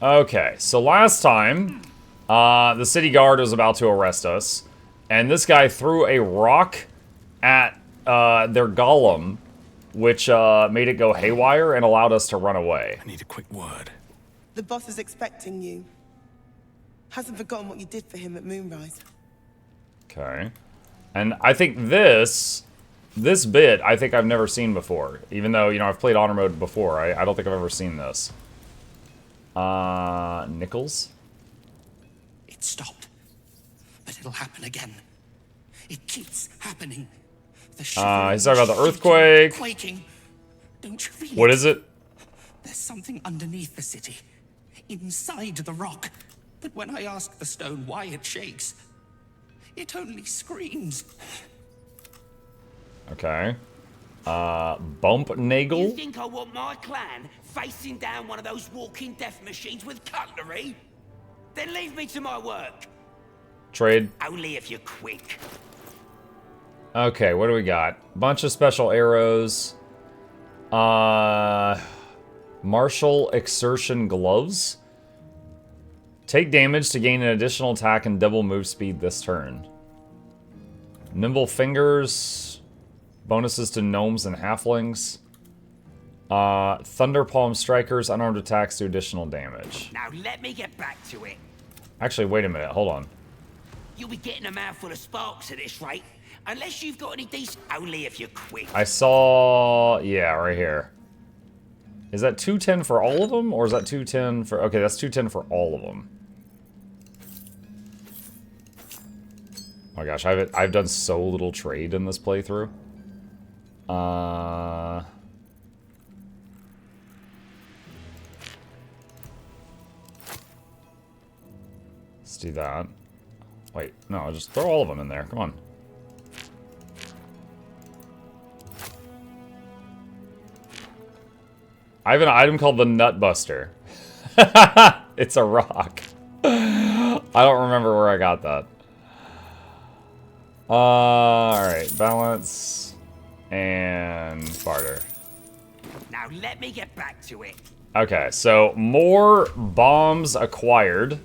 Okay, so last time, the city guard was about to arrest us, and this guy threw a rock at their golem, which made it go haywire and allowed us to run away. I need a quick word. The boss is expecting you. Hasn't forgotten what you did for him at Moonrise. Okay. And I think this bit, I think I've never seen before. Even though, you know, I've played honor mode before. I don't think I've ever seen this. Nichols? It stopped. But it'll happen again. It keeps happening. The He's talking about the earthquake. Quaking. Don't you feel What is it? There's something underneath the city. Inside the rock. But when I ask the stone why it shakes, it only screams. Okay. Bump Nagel? You think I want my clan facing down one of those walking death machines with cutlery? Then leave me to my work. Trade. Only if you're quick. Okay, what do we got? Bunch of special arrows. Martial exertion gloves. Take damage to gain an additional attack and double move speed this turn. Nimble fingers. Bonuses to gnomes and halflings. Thunder palm strikers. Unarmed attacks do additional damage. Now let me get back to it. Actually, wait a minute. Hold on. You'll be getting a mouthful of sparks at this rate. Unless you've got any decent... Only if you're quick. I saw... Yeah, right here. Is that 210 for all of them? Or is that 210 for... Okay, that's 210 for all of them. Oh my gosh, I've done so little trade in this playthrough. Let's do that. Wait, no, just throw all of them in there. Come on. I have an item called the Nut Buster. It's a rock. I don't remember where I got that. Alright, balance and barter. Now let me get back to it. Okay, so more bombs acquired.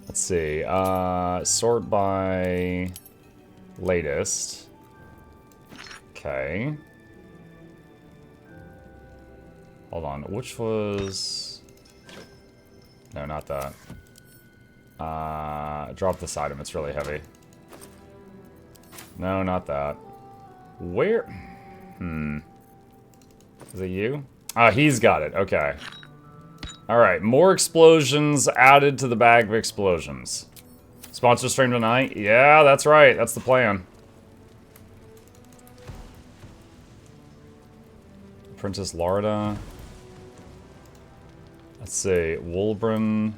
Let's see. Sort by latest. Okay. Hold on, which was... No, not that. Drop this item, it's really heavy. No, not that. Where? Is it you? He's got it, okay. Alright, more explosions added to the bag of explosions. Sponsor stream tonight? Yeah, that's right, that's the plan. Princess Larda. Let's see, Wolbrin,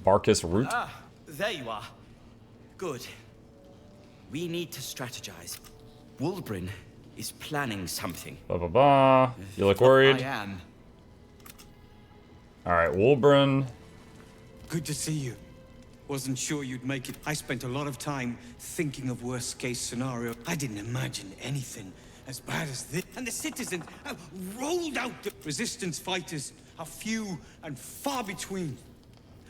Barkus Root. Ah, there you are. Good. We need to strategize. Wolbrin is planning something. Blah, blah, blah. You look worried. I am. Alright, Wolbrin. Good to see you. Wasn't sure you'd make it. I spent a lot of time thinking of worst case scenario. I didn't imagine anything as bad as this. And the citizens have rolled out. The resistance fighters are few and far between.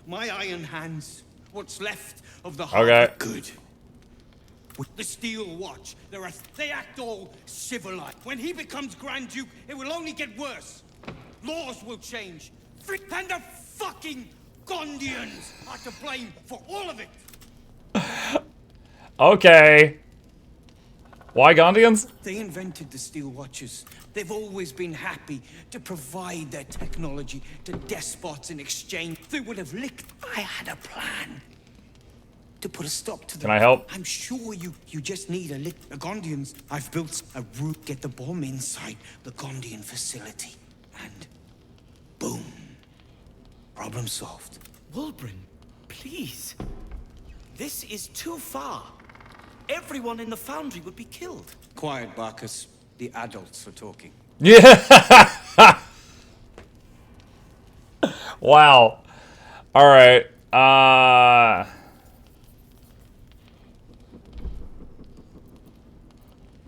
My iron hands, what's left of the heart of good. With the Steel Watch, they act all civilized. When he becomes Grand Duke, it will only get worse. Laws will change. And the fucking Gondians are to blame for all of it. Okay. Why Gondians? They invented the Steel Watches. They've always been happy to provide their technology to despots in exchange. They would have licked. I had a plan to put a stop to them. Can I help? I'm sure you just need a lick. The Gondians. I've built a route. Get the bomb inside the Gondian facility. And boom. Problem solved. Wolbrin, please. This is too far. Everyone in the foundry would be killed. Quiet, Barkus. The adults are talking. Yeah. Wow. All right.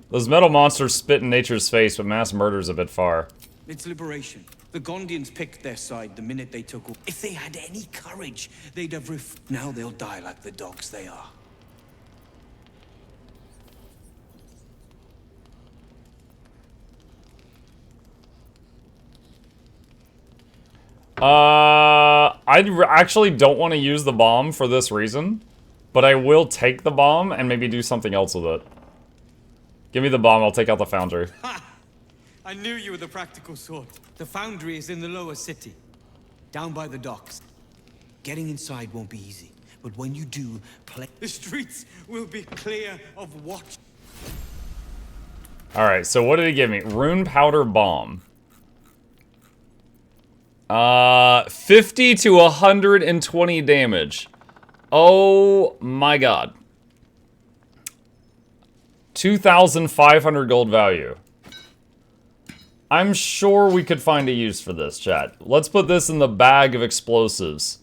Those metal monsters spit in nature's face, but mass murder's a bit far. It's liberation. The Gondians picked their side the minute they took over. If they had any courage, they'd have now they'll die like the dogs they are. Actually don't want to use the bomb for this reason, but I will take the bomb and maybe do something else with it. Give me the bomb, I'll take out the foundry. Ha! I knew you were the practical sort. The foundry is in the lower city, down by the docks. Getting inside won't be easy, but when you do, the streets will be clear of watch. Alright, so what did he give me? Rune powder bomb. 50 to 120 damage. Oh my god. 2,500 gold value. I'm sure we could find a use for this, chat. Let's put this in the bag of explosives.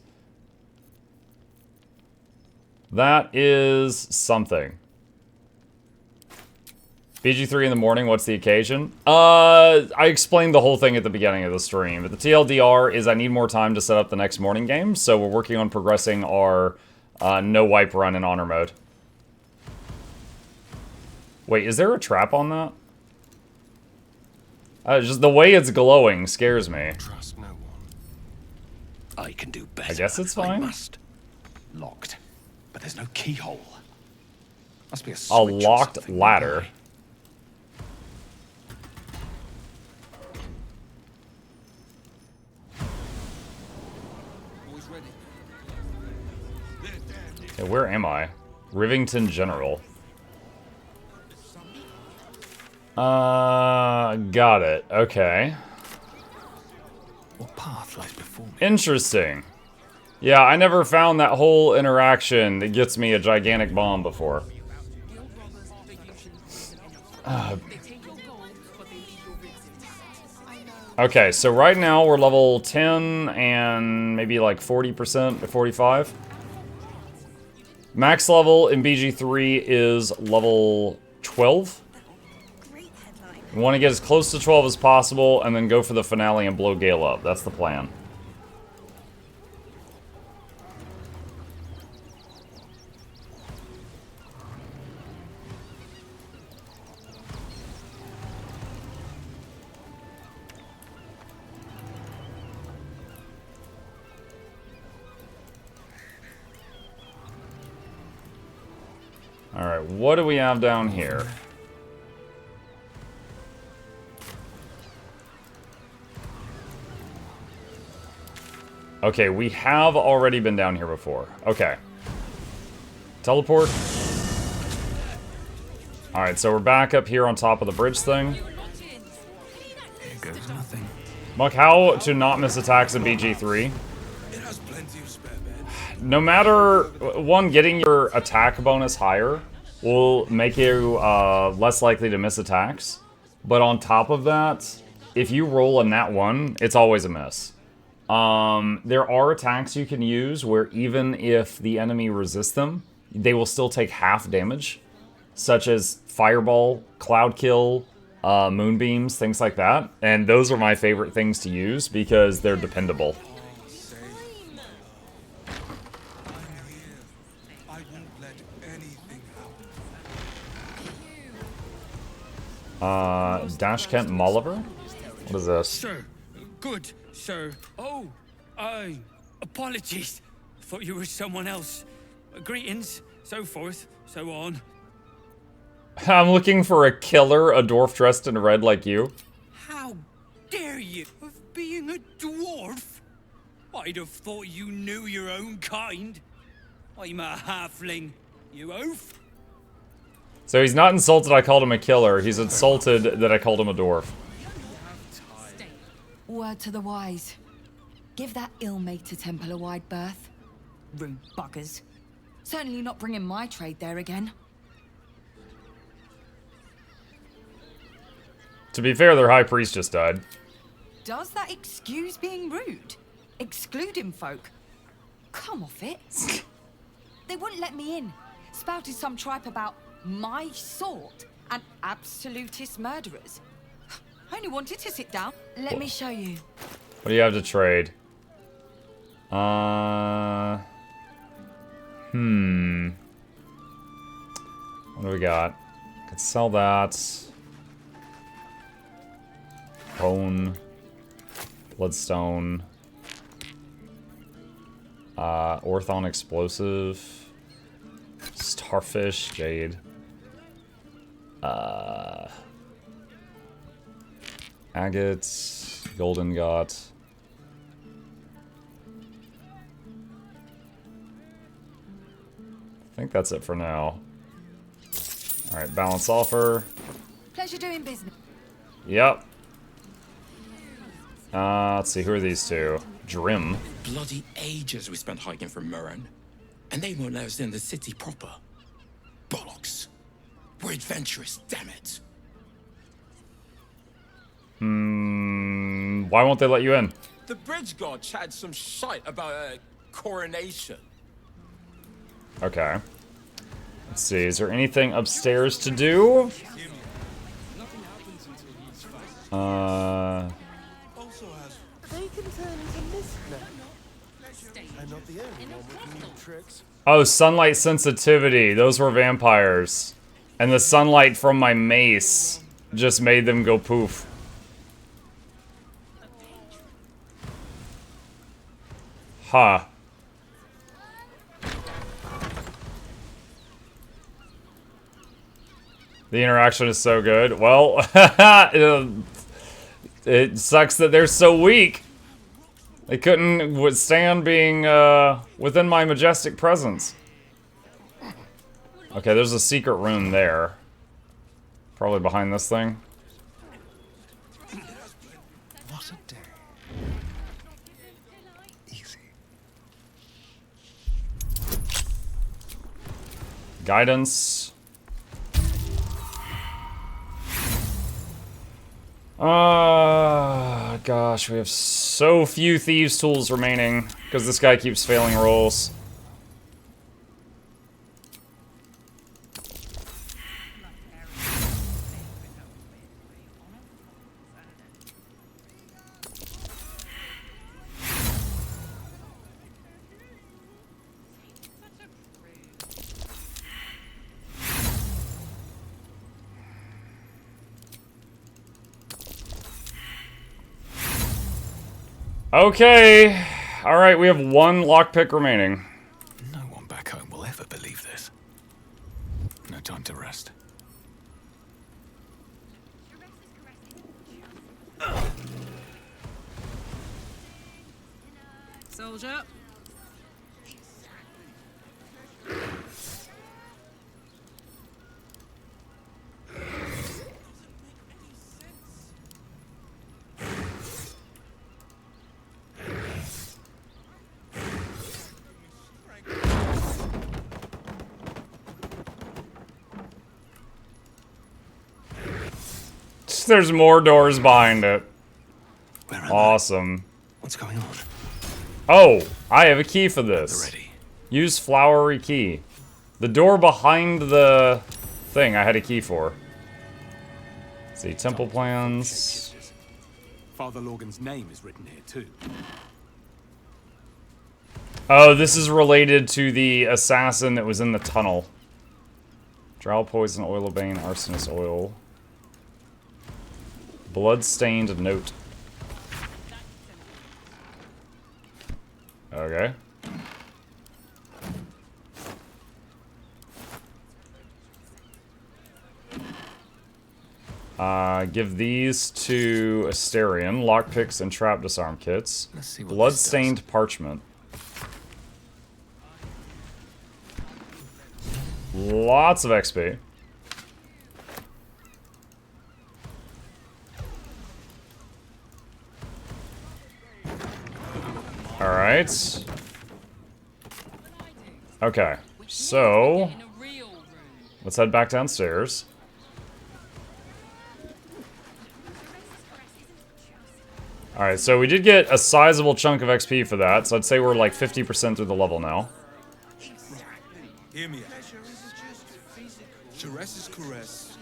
That is something. BG3 in the morning, what's the occasion? I explained the whole thing at the beginning of the stream, but the TLDR is I need more time to set up the next morning game, so we're working on progressing our no wipe run in honor mode. Wait, is there a trap on that? Just the way it's glowing scares me. Trust no one. I can do better. I guess it's fine. I must. Locked. But there's no keyhole. Must be a switch A or locked something ladder. nearby. Okay, where am I? Rivington General. Got it. Okay. What path lies before me? Interesting. Yeah, I never found that whole interaction that gets me a gigantic bomb before. Okay, so right now we're level 10 and maybe like 40% or 45. Max level in BG3 is level 12. We want to get as close to 12 as possible and then go for the finale and blow Gale up. That's the plan. Alright, what do we have down here? Okay, we have already been down here before. Okay. Teleport. Alright, so we're back up here on top of the bridge thing. Here goes nothing. Muck, how to not miss attacks in BG3? No matter, one, getting your attack bonus higher will make you less likely to miss attacks. But on top of that, if you roll a nat 1, it's always a miss. There are attacks you can use where even if the enemy resists them, they will still take half damage. Such as Fireball, Cloud Kill, Moonbeams, things like that. And those are my favorite things to use because they're dependable. Dash Kent Molliver? What is this? Sir, good, sir. Oh, apologies. Thought you were someone else. Greetings, so forth, so on. I'm looking for a killer, a dwarf dressed in red like you. How dare you? Of being a dwarf? I'd have thought you knew your own kind. I'm a halfling, you oaf. So he's not insulted I called him a killer, he's insulted that I called him a dwarf. Word to the wise. Give that ill-mated temple a wide berth. Rude buggers. Certainly not bringing my trade there again. To be fair, their high priest just died. Does that excuse being rude? Excluding folk? Come off it. They wouldn't let me in. Spouted some tripe about my sort and absolutist murderers. I only wanted to sit down. Let me show you. What do you have to trade? What do we got? Could sell that. Bone. Bloodstone. Orthon explosive. Starfish. Jade. Agate. Golden Got. I think that's it for now. Alright, balance offer. Pleasure doing business. Yep. Let's see, who are these two? Drim. Bloody ages we spent hiking from Murren. And they won't let us in the city proper. Bollocks. We're adventurous, damn it. Why won't they let you in? The bridge god chatted some shite about a coronation. Okay. Let's see, is there anything upstairs to do? Oh, sunlight sensitivity. Those were vampires. And the sunlight from my mace just made them go poof. Huh. The interaction is so good. Well, it sucks that they're so weak. They couldn't withstand being within my majestic presence. Okay, there's a secret room there. Probably behind this thing. What a day. Easy. Guidance. Gosh, we have so few thieves' tools remaining because this guy keeps failing rolls. Okay. Alright, we have one lockpick remaining. No one back home will ever believe this. No time to rest. Soldier. There's more doors behind it. Where am Awesome. What's going on? Oh, I have a key for this. Ready. Use flowery key. The door behind the thing I had a key for. Let's see, temple plans. Father Lorgan's name is written here too. Oh, this is related to the assassin that was in the tunnel. Drow poison, oil of bane, arsonist oil. Blood-stained note. Okay. Give these to Asterion. Lockpicks and trap disarm kits. Let's see what Blood-stained parchment. Lots of XP. Alright. Okay. So, let's head back downstairs. Alright, so we did get a sizable chunk of XP for that, so I'd say we're like 50% through the level now. Hear me out. Ceres's caress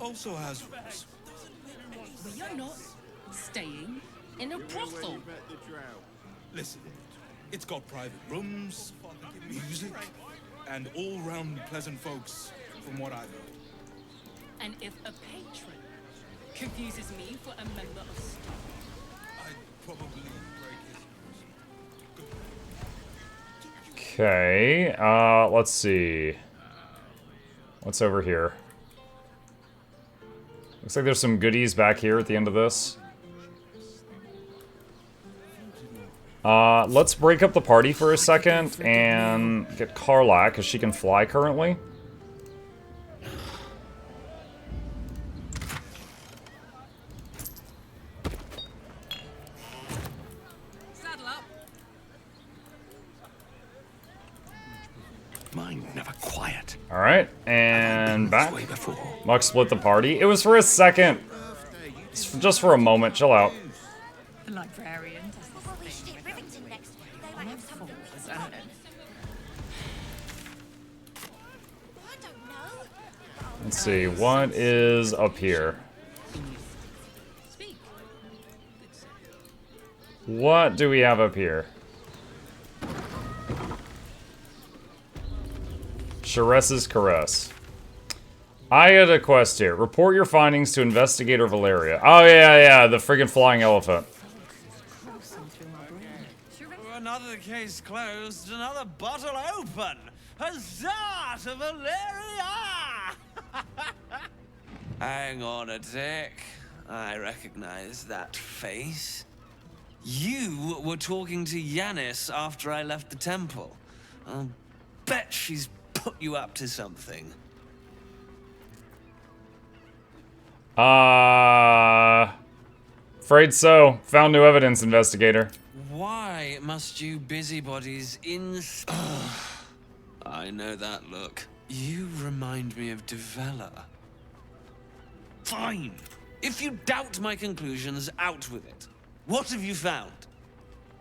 also has rules. But you're not staying. in a brothel. Listen, it's got private rooms, music, and all-round pleasant folks, from what I've heard. And if a patron confuses me for a member of staff, I'd probably break his... Okay, let's see. What's over here? Looks like there's some goodies back here at the end of this. Let's break up the party for a second and get Karlak, because she can fly currently. saddle up. Mind never quiet. Alright, and back. Muk split the party. It was for a second. It's just for a moment. Chill out. The librarian does this thing with Let's see, what is up here? What do we have up here? Shares's Caress. I had a quest here. Report your findings to Investigator Valeria. Oh, yeah, the friggin' flying elephant. Another case closed, another bottle open. Huzzah to Valeria! Hang on a tick. I recognize that face. You were talking to Yanis after I left the temple. I'll bet she's put you up to something. Afraid so. Found new evidence, investigator. Why must you busybodies I know that look. You remind me of Devella. Fine. If you doubt my conclusions, out with it. What have you found?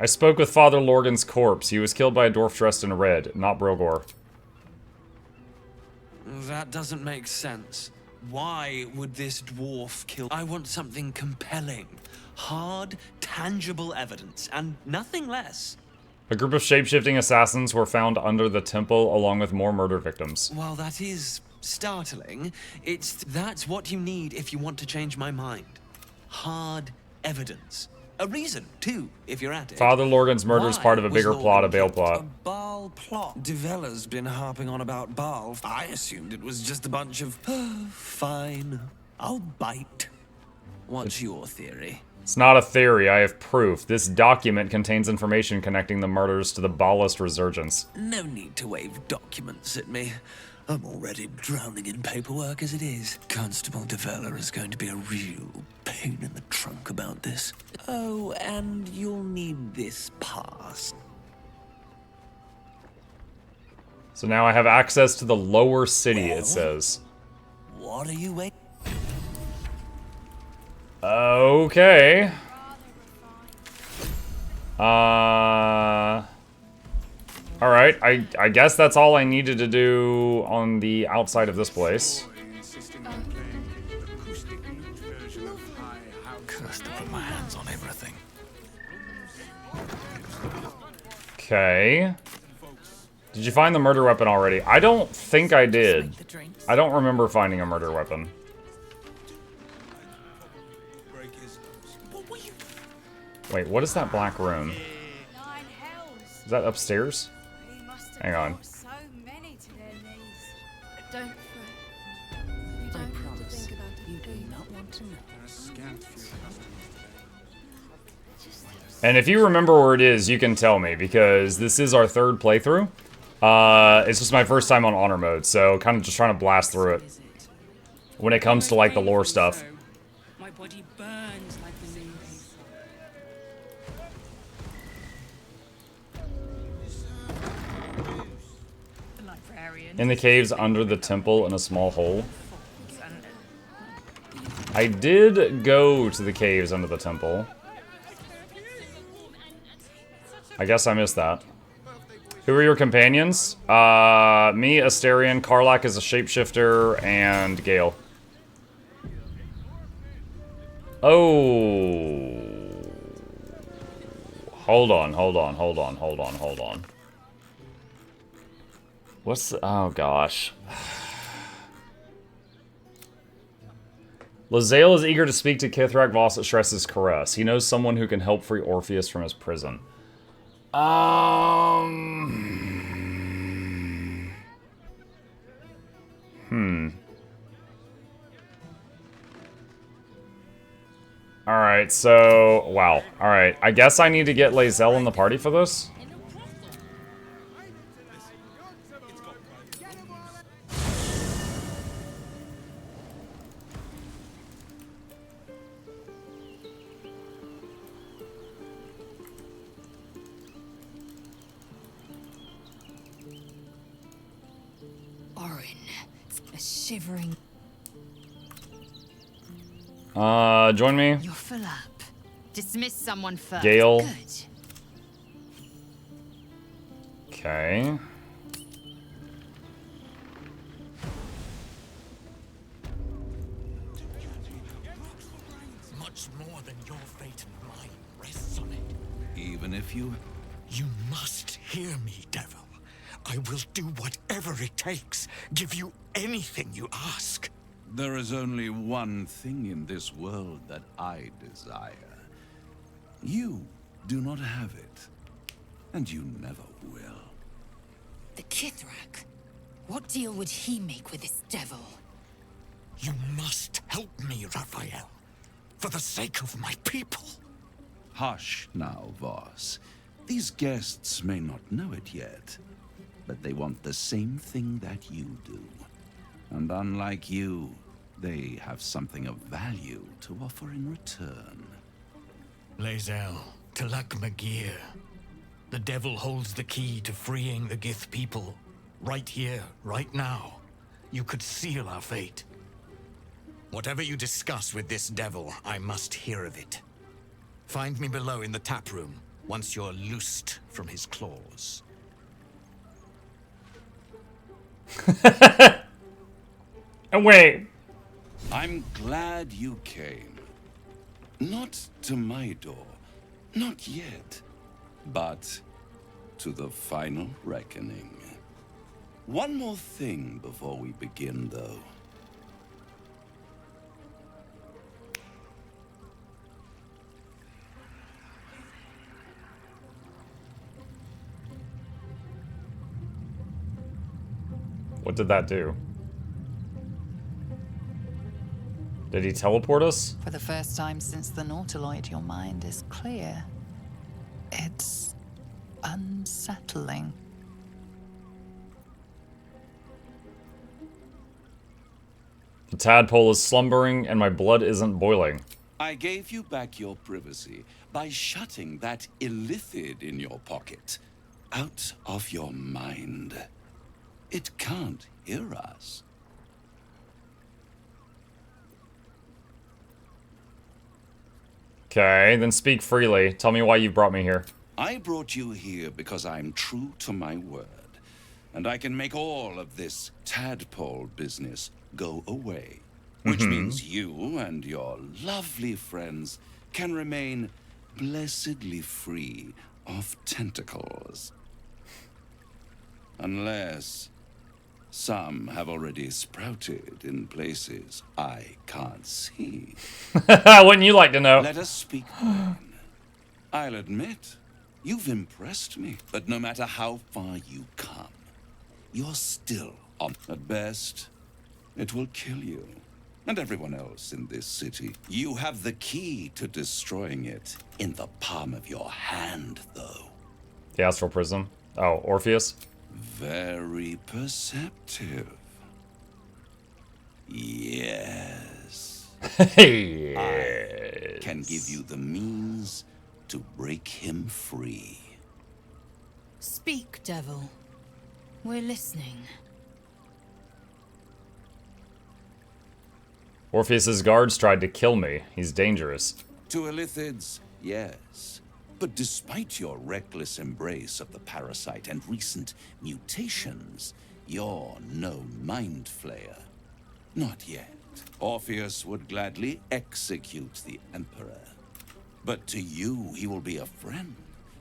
I spoke with Father Lorgan's corpse. He was killed by a dwarf dressed in red, not Brogor. That doesn't make sense. Why would this dwarf kill? I want something compelling. Hard, tangible evidence, and nothing less. A group of shape-shifting assassins were found under the temple, along with more murder victims. While that is startling, that's what you need if you want to change my mind. Hard evidence. A reason, too, if you're at it. Father Lorgan's murder is part of a bigger plot, a Baal plot. Baal plot. Devella's been harping on about Baal. I assumed it was just a bunch of... Fine. I'll bite. What's your theory? It's not a theory, I have proof. This document contains information connecting the murders to the Baalist resurgence. No need to wave documents at me. I'm already drowning in paperwork as it is. Constable Devella is going to be a real pain in the trunk about this. Oh, and you'll need this pass. So now I have access to the lower city, it says. What are you waiting? Okay. Alright, I guess that's all I needed to do on the outside of this place. Cursed to put my hands on everything. Okay. Did you find the murder weapon already? I don't think I did. I don't remember finding a murder weapon. Wait, what is that black room? Is that upstairs? Hang on. So many to their knees. Don't fret. You don't have to think about it. You do not want to know. And if you remember where it is, you can tell me, because this is our third playthrough. It's just my first time on honor mode, so kind of just trying to blast through it. When it comes to, like, the lore stuff. My body burns like the noon. In the caves under the temple in a small hole. I did go to the caves under the temple. I guess I missed that. Who are your companions? Me, Asterion, Karlak is a shapeshifter, and Gale. Oh. Hold on. What's the, oh gosh. Lae'zel is eager to speak to Kithrak Voss at Shress's caress. He knows someone who can help free Orpheus from his prison. Alright, so... Wow. Alright, I guess I need to get Lae'zel in the party for this? Orin, a shivering. Join me. You're full up. Dismiss someone first. Gale. Good. Okay. Much more than your fate and mine rests on it. Even if you... You must hear me, devil. I will do whatever it takes. Give you anything you ask. There is only one thing in this world that I desire. You do not have it. And you never will. The Kithrak? What deal would he make with this devil? You must help me, Raphael. For the sake of my people. Hush now, Voss. These guests may not know it yet, but they want the same thing that you do. And unlike you, they have something of value to offer in return. Lae'zel, Talak Magir. The devil holds the key to freeing the Gith people. Right here, right now. You could seal our fate. Whatever you discuss with this devil, I must hear of it. Find me below in the tap room, once you're loosed from his claws. Wait. I'm glad you came. Not to my door, not yet, but to the final reckoning. One more thing before we begin, though. What did that do? Did he teleport us? For the first time since the Nautiloid, your mind is clear. It's unsettling. The tadpole is slumbering and my blood isn't boiling. I gave you back your privacy by shutting that illithid in your pocket out of your mind. It can't hear us. Okay, then speak freely. Tell me why you brought me here. I brought you here because I'm true to my word, and I can make all of this tadpole business go away, which means you and your lovely friends can remain blessedly free of tentacles. Unless some have already sprouted in places I can't see. Wouldn't you like to know? Let us speak plain. I'll admit, you've impressed me, but no matter how far you come, you're still on. At best, it will kill you and everyone else in this city. You have the key to destroying it in the palm of your hand, though. The Astral Prism. Oh, Orpheus? Very perceptive. Yes. Yes. I can give you the means to break him free. Speak, devil. We're listening. Orpheus's guards tried to kill me. He's dangerous. To illithids, yes. But despite your reckless embrace of the parasite and recent mutations, you're no mind flayer. Not yet. Orpheus would gladly execute the Emperor. But to you, he will be a friend,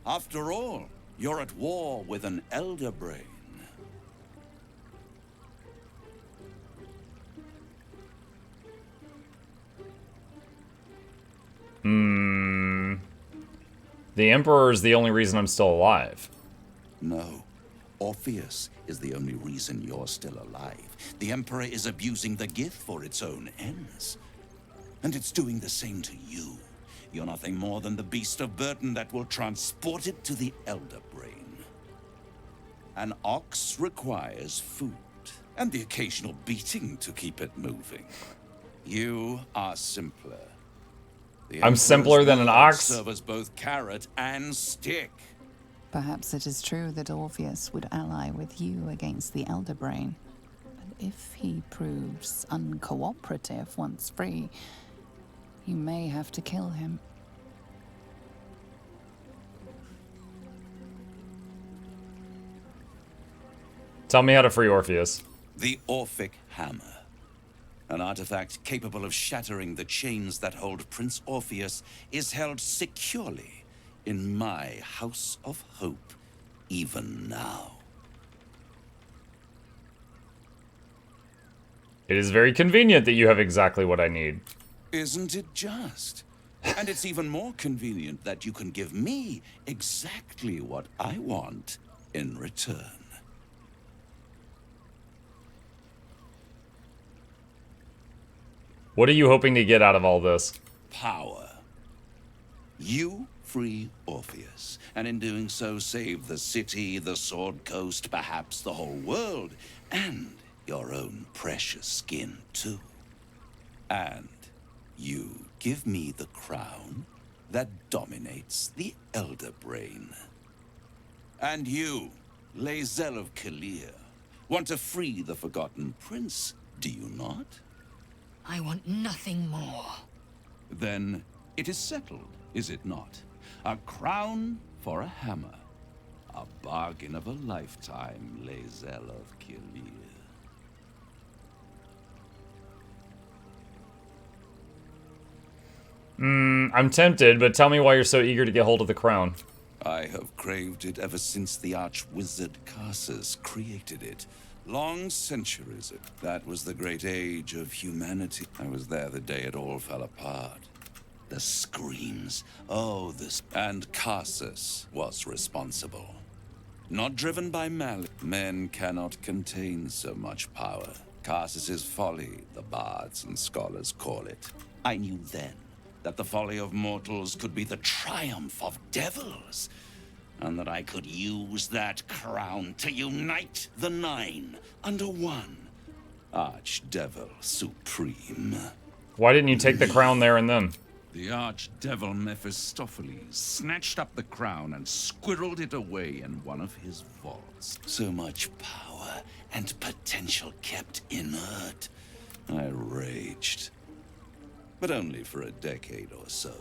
After all, you're at war with an elder brain. The Emperor is the only reason I'm still alive. No. Orpheus is the only reason you're still alive. The Emperor is abusing the Gith for its own ends. And it's doing the same to you. You're nothing more than the beast of burden that will transport it to the Elder Brain. An ox requires food, and the occasional beating to keep it moving. You are simpler. I'm simpler than an ox? Serve as both carrot and stick. Perhaps it is true that Orpheus would ally with you against the Elder Brain. But if he proves uncooperative once free, you may have to kill him. Tell me how to free Orpheus. The Orphic Hammer. An artifact capable of shattering the chains that hold Prince Orpheus is held securely in my House of Hope, even now. It is very convenient that you have exactly what I need. Isn't it just? And it's even more convenient that you can give me exactly what I want in return. What are you hoping to get out of all this? Power. You free Orpheus, and in doing so save the city, the Sword Coast, perhaps the whole world, and your own precious skin too. And you give me the crown that dominates the Elder Brain. And you, Lae'zel of Kalir, want to free the Forgotten Prince, do you not? I want nothing more. Then it is settled, is it not? A crown for a hammer. A bargain of a lifetime, Lae'zel of Kalir. I'm tempted, but tell me why you're so eager to get hold of the crown. I have craved it ever since the arch-wizard Karsus created it. Long centuries ago. That was the great age of humanity. I was there the day it all fell apart. The screams, oh, this... And Karsus was responsible. Not driven by malice. Men cannot contain so much power. Karsus's folly, the bards and scholars call it. I knew then that the folly of mortals could be the triumph of devils, and that I could use that crown to unite the Nine under one Archdevil Supreme. Why didn't you take the crown there and then? The Archdevil Mephistopheles snatched up the crown and squirreled it away in one of his vaults. So much power and potential kept inert. I raged. But only for a decade or so.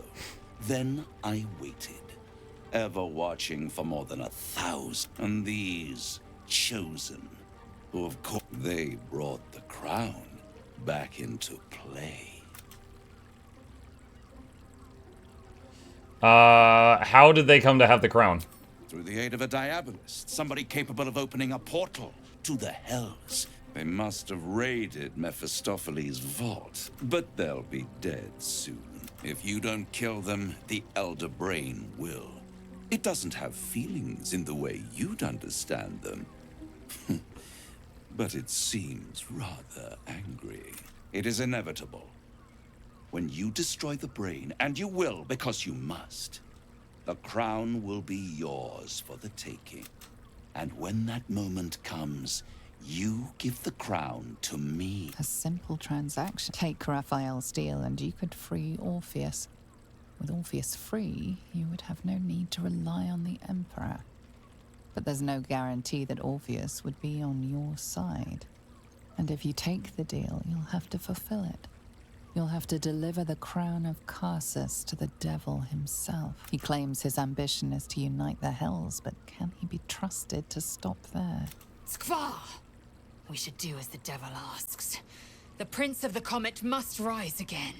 Then I waited, ever watching for more than 1,000. And these chosen, who of course they brought the crown back into play. How did they come to have the crown? Through the aid of a diabolist, somebody capable of opening a portal to the Hells. They must have raided Mephistopheles' vault, but they'll be dead soon. If you don't kill them, the Elder Brain will. It doesn't have feelings in the way you'd understand them. But it seems rather angry. It is inevitable. When you destroy the brain, and you will because you must, the crown will be yours for the taking. And when that moment comes, you give the crown to me. A simple transaction. Take Raphael's deal and you could free Orpheus. With Orpheus free, you would have no need to rely on the Emperor. But there's no guarantee that Orpheus would be on your side. And if you take the deal, you'll have to fulfill it. You'll have to deliver the crown of Karsus to the devil himself. He claims his ambition is to unite the Hells, but can he be trusted to stop there? Skvar! We should do as the devil asks. The Prince of the Comet must rise again.